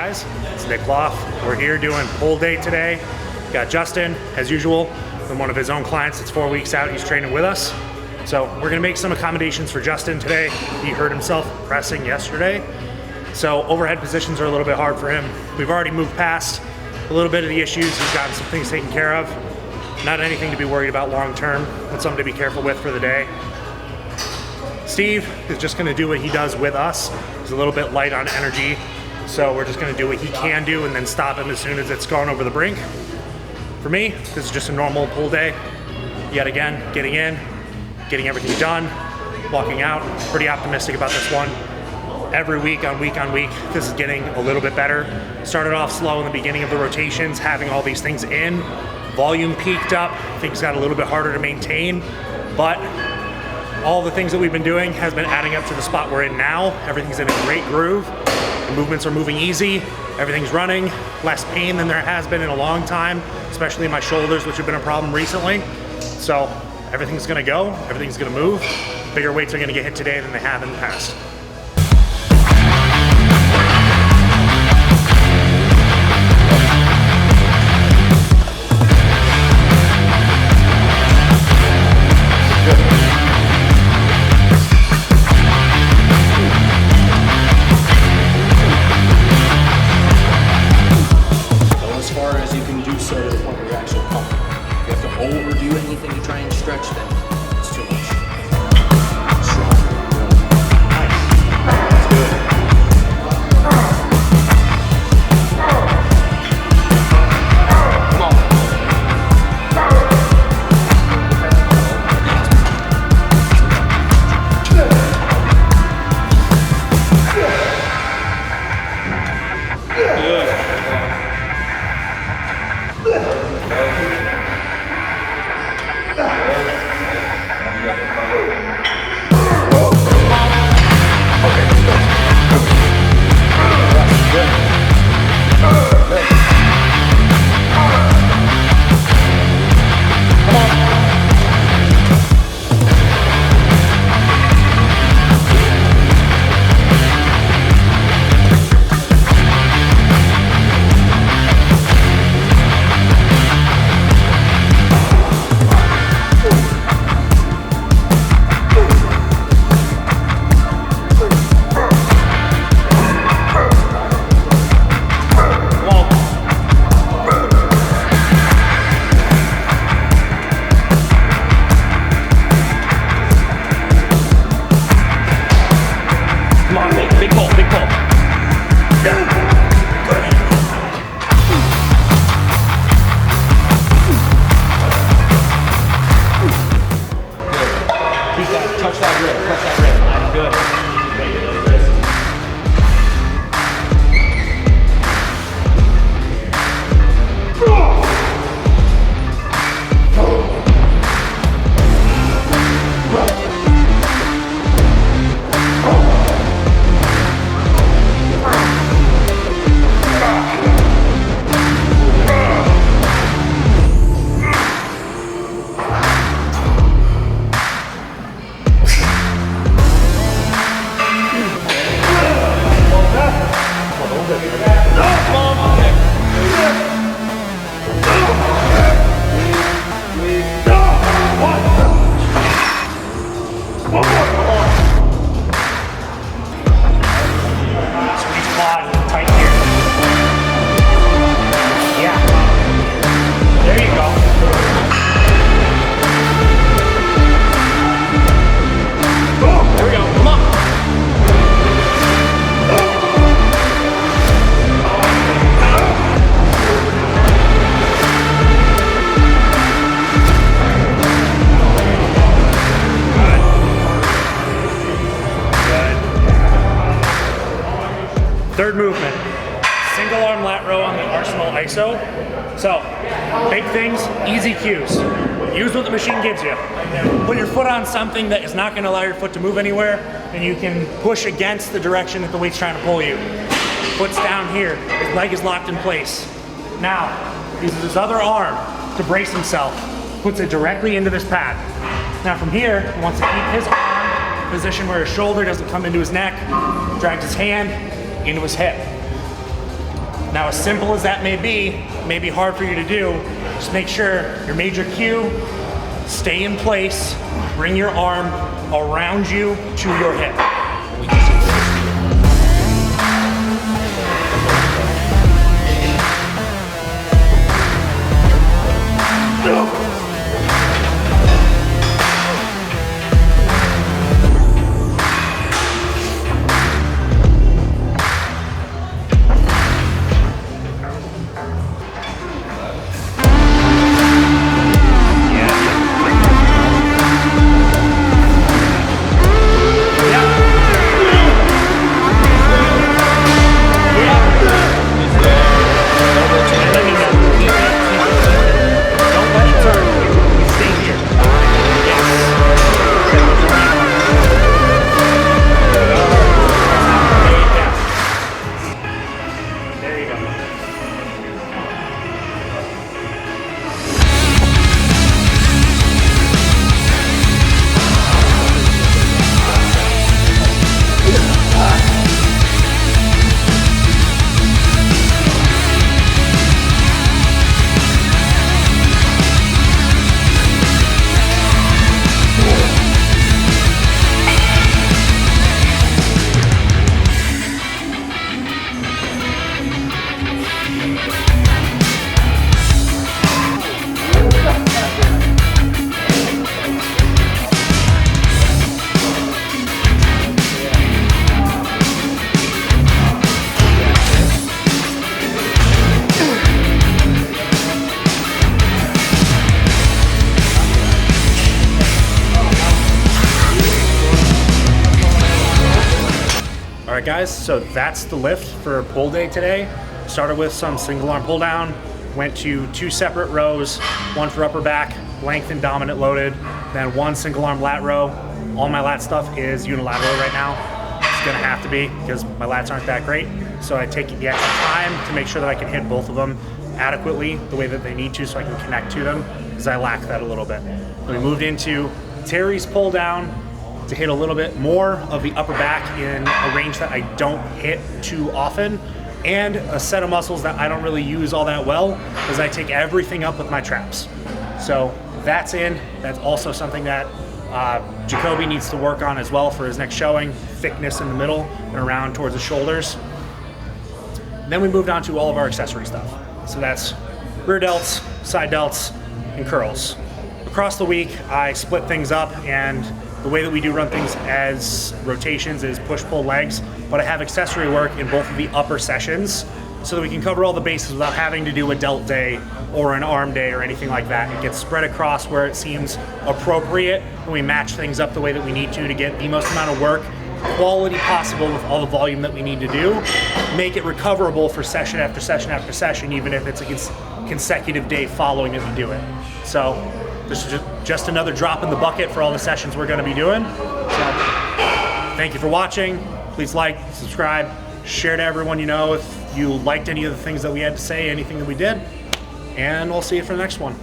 guys? It's Nick Loff. We're here doing pull day today. Got Justin, as usual, and one of his own clients that's 4 weeks out. He's training with us. So we're gonna make some accommodations for Justin today. He hurt himself pressing yesterday. So overhead positions are a little bit hard for him. We've already moved past a little bit of the issues. He's gotten some things taken care of. Not anything to be worried about long term, but something to be careful with for the day. Steve is just gonna do what he does with us. He's a little bit light on energy, so we're just gonna do what he can do and then stop him as soon as it's gone over the brink. For me, this is just a normal pull day. Yet again, getting in, getting everything done, walking out. Pretty optimistic about this one. Every week on week, this is getting a little bit better. Started off slow in the beginning of the rotations, having all these things in. Volume peaked up, things got a little bit harder to maintain, but all the things that we've been doing has been adding up to the spot we're in now. Everything's in a great groove. The movements are moving easy. Everything's running. Less pain than there has been in a long time, especially in my shoulders, which have been a problem recently. So everything's gonna go, everything's gonna move. Bigger weights are gonna get hit today than they have in the past. Overdo anything to try and stretch them, it's too much. Touch that rib. Good. Third movement, single arm lat row on the Arsenal ISO. So, big things, easy cues. Use what the machine gives you. Put your foot on something that is not gonna allow your foot to move anywhere, and you can push against the direction that the weight's trying to pull you. Foot's down here, his leg is locked in place. Now, uses his other arm to brace himself, puts it directly into this pad. Now from here, he wants to keep his arm in a position where his shoulder doesn't come into his neck, drags his hand into his hip. Now, as simple as that may be hard for you to do. Just make sure your major cue, stay in place, bring your arm around you to your hip. All right, guys, so that's the lift for pull day today. Started with some single arm pull down, went to 2 separate rows, one for upper back, length and dominant loaded, then 1 single arm lat row. All my lat stuff is unilateral right now. It's gonna have to be because my lats aren't that great. So I take the extra time to make sure that I can hit both of them adequately the way that they need to so I can connect to them, because I lack that a little bit. We moved into Terry's pull down to hit a little bit more of the upper back in a range that I don't hit too often, and a set of muscles that I don't really use all that well, because I take everything up with my traps. So that's in. That's also something that Jacoby needs to work on as well for his next showing, thickness in the middle and around towards the shoulders. Then we moved on to all of our accessory stuff. So that's rear delts, side delts, and curls. Across the week, I split things up, and the way that we do run things as rotations is push-pull legs, but I have accessory work in both of the upper sessions so that we can cover all the bases without having to do a delt day or an arm day or anything like that. It gets spread across where it seems appropriate, and we match things up the way that we need to get the most amount of work, quality possible with all the volume that we need to do, make it recoverable for session after session after session, even if it's a consecutive day following that we do it. So this is just another drop in the bucket for all the sessions we're going to be doing. So thank you for watching. Please like, subscribe, share to everyone you know if you liked any of the things that we had to say, anything that we did, and we'll see you for the next one.